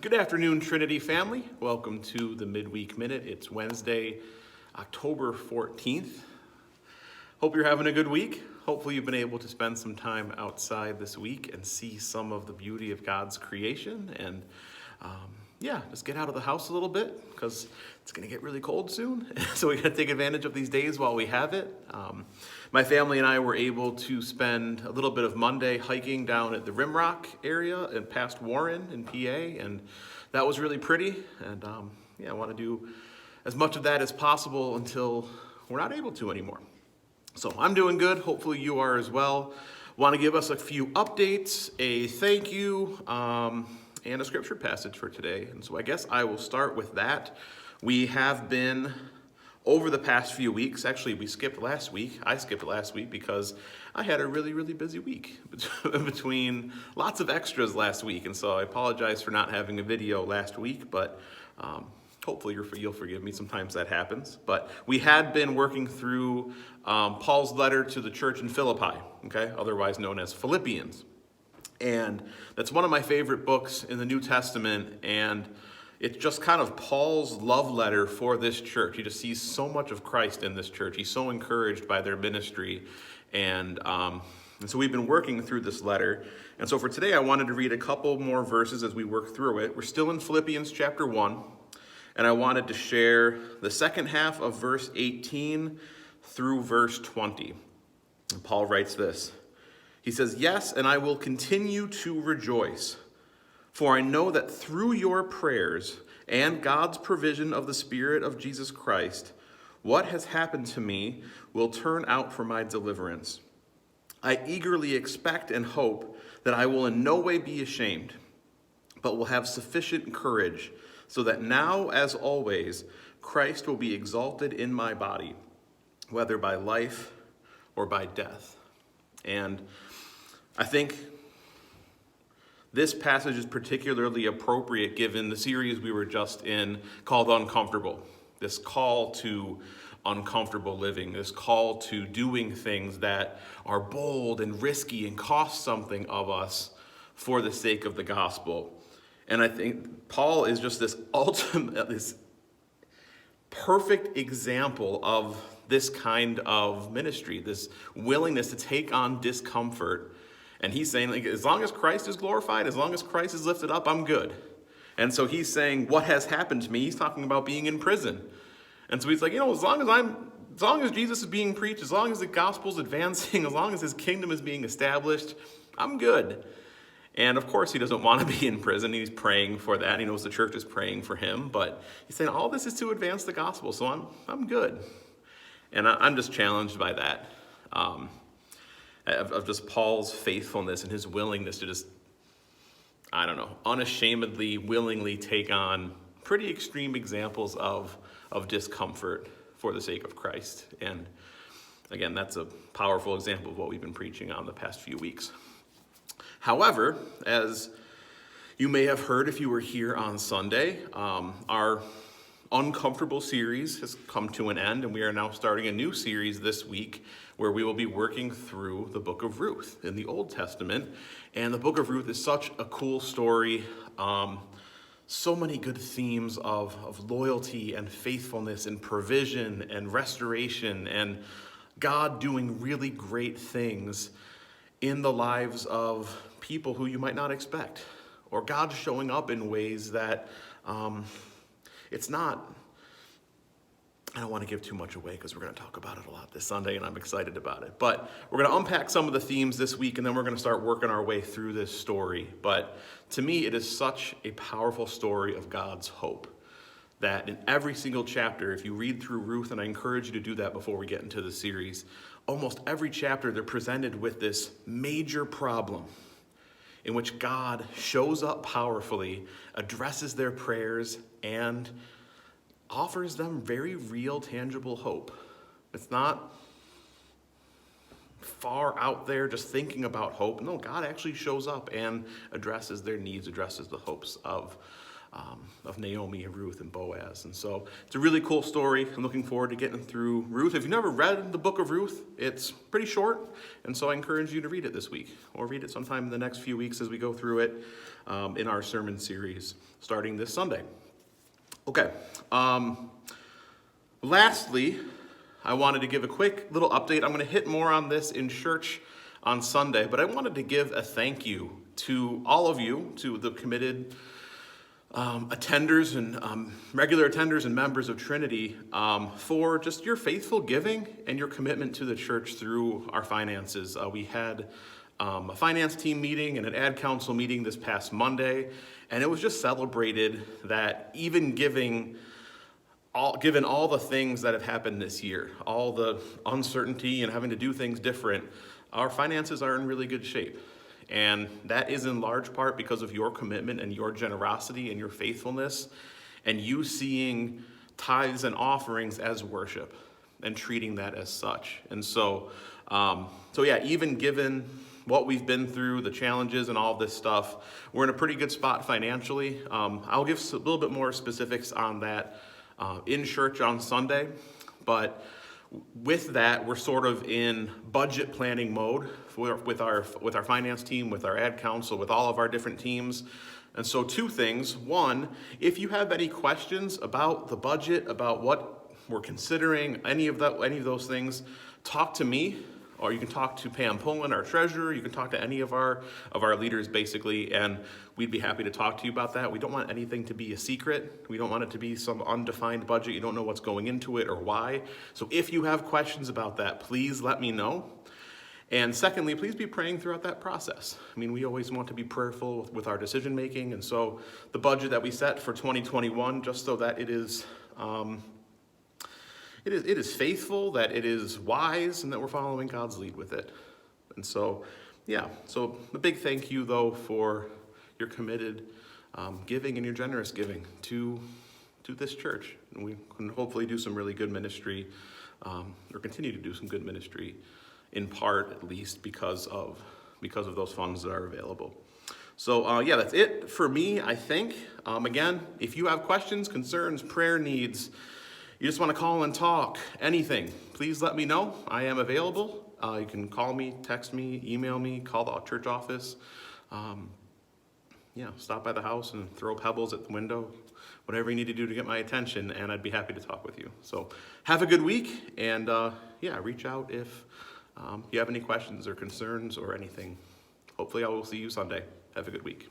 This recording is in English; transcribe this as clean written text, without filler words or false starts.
Good afternoon, Trinity family. Welcome to the Midweek Minute. It's Wednesday, October 14th. Hope you're having a good week. Hopefully you've been able to spend some time outside this week and see some of the beauty of God's creation and just get out of the house a little bit because it's going to get really cold soon. So we got to take advantage of these days while we have it. My family and I were able to spend a little bit of Monday hiking down at the Rimrock area and past Warren in PA, and that was really pretty. And I want to do as much of that as possible until we're not able to anymore. So I'm doing good. Hopefully you are as well. Want to give us a few updates, a thank you, and a scripture passage for today. And so I guess I will start with that. We have been, over the past few weeks, actually we skipped last week. I skipped last week because I had a really, really busy week between lots of extras last week. And so I apologize for not having a video last week, but hopefully you'll forgive me. Sometimes that happens. But we had been working through Paul's letter to the church in Philippi, otherwise known as Philippians. And that's one of my favorite books in the New Testament, and it's just kind of Paul's love letter for this church. He just sees so much of Christ in this church. He's so encouraged by their ministry, and so we've been working through this letter. And so for today, I wanted to read a couple more verses as we work through it. We're still in Philippians chapter 1, and I wanted to share the second half of verse 18 through verse 20. And Paul writes this. He says, "Yes, and I will continue to rejoice, for I know that through your prayers and God's provision of the Spirit of Jesus Christ, what has happened to me will turn out for my deliverance. I eagerly expect and hope that I will in no way be ashamed, but will have sufficient courage, so that now, as always, Christ will be exalted in my body, whether by life or by death." And I think this passage is particularly appropriate given the series we were just in called Uncomfortable. This call to uncomfortable living, this call to doing things that are bold and risky and cost something of us for the sake of the gospel. And I think Paul is just this perfect example of this kind of ministry, this willingness to take on discomfort. And he's saying, as long as Christ is glorified, as long as Christ is lifted up, I'm good. And so he's saying, what has happened to me? He's talking about being in prison. And so he's like, as long as Jesus is being preached, as long as the gospel's advancing, as long as his kingdom is being established, I'm good. And of course he doesn't want to be in prison. He's praying for that. He knows the church is praying for him. But he's saying all this is to advance the gospel, so I'm good. And I'm just challenged by that. Of just Paul's faithfulness and his willingness to just, unashamedly, willingly take on pretty extreme examples of discomfort for the sake of Christ. And again, that's a powerful example of what we've been preaching on the past few weeks. However, as you may have heard if you were here on Sunday, our Uncomfortable series has come to an end, and we are now starting a new series this week where we will be working through the book of Ruth in the Old Testament. And the book of Ruth is such a cool story. So many good themes of loyalty and faithfulness and provision and restoration and God doing really great things in the lives of people who you might not expect, or God showing up in ways that it's not, I don't want to give too much away because we're going to talk about it a lot this Sunday and I'm excited about it. But we're going to unpack some of the themes this week and then we're going to start working our way through this story. But to me, it is such a powerful story of God's hope that in every single chapter, if you read through Ruth, and I encourage you to do that before we get into the series, almost every chapter they're presented with this major problem in which God shows up powerfully, addresses their prayers, and offers them very real, tangible hope. It's not far out there just thinking about hope. No, God actually shows up and addresses their needs, addresses the hopes of of Naomi and Ruth and Boaz. And so it's a really cool story. I'm looking forward to getting through Ruth. If you've never read the book of Ruth, it's pretty short, and so I encourage you to read it this week, or read it sometime in the next few weeks as we go through it in our sermon series starting this Sunday. Okay. Lastly, I wanted to give a quick little update. I'm going to hit more on this in church on Sunday, but I wanted to give a thank you to all of you, to the committed attenders and regular attenders and members of Trinity for just your faithful giving and your commitment to the church through our finances. We had a finance team meeting and an ad council meeting this past Monday, and it was just celebrated that even given all the things that have happened this year, all the uncertainty and having to do things different, our finances are in really good shape. And that is in large part because of your commitment and your generosity and your faithfulness, and you seeing tithes and offerings as worship and treating that as such. And so even given what we've been through, the challenges and all this stuff, we're in a pretty good spot financially. I'll give a little bit more specifics on that in church on Sunday, but with that, we're sort of in budget planning mode with our finance team, with our ad council, with all of our different teams. And so two things. One, if you have any questions about the budget, about what we're considering, any of those things, talk to me, or you can talk to Pam Pullen, our treasurer. You can talk to any of our leaders, basically, and we'd be happy to talk to you about that. We don't want anything to be a secret. We don't want it to be some undefined budget. You don't know what's going into it or why. So if you have questions about that, please let me know. And secondly, please be praying throughout that process. I mean, we always want to be prayerful with our decision making, and so the budget that we set for 2021, just so that it is faithful, that it is wise, and that we're following God's lead with it. And so, so a big thank you, though, for your committed giving and your generous giving to this church. And we can hopefully do some really good ministry, or continue to do some good ministry, in part, at least, because of those funds that are available. So, that's it for me, I think. Again, if you have questions, concerns, prayer needs, you just want to call and talk, anything, please let me know. I am available. You can call me, text me, email me, call the church office. Stop by the house and throw pebbles at the window, whatever you need to do to get my attention, and I'd be happy to talk with you. So have a good week, and reach out if you have any questions or concerns or anything. Hopefully I will see you Sunday. Have a good week.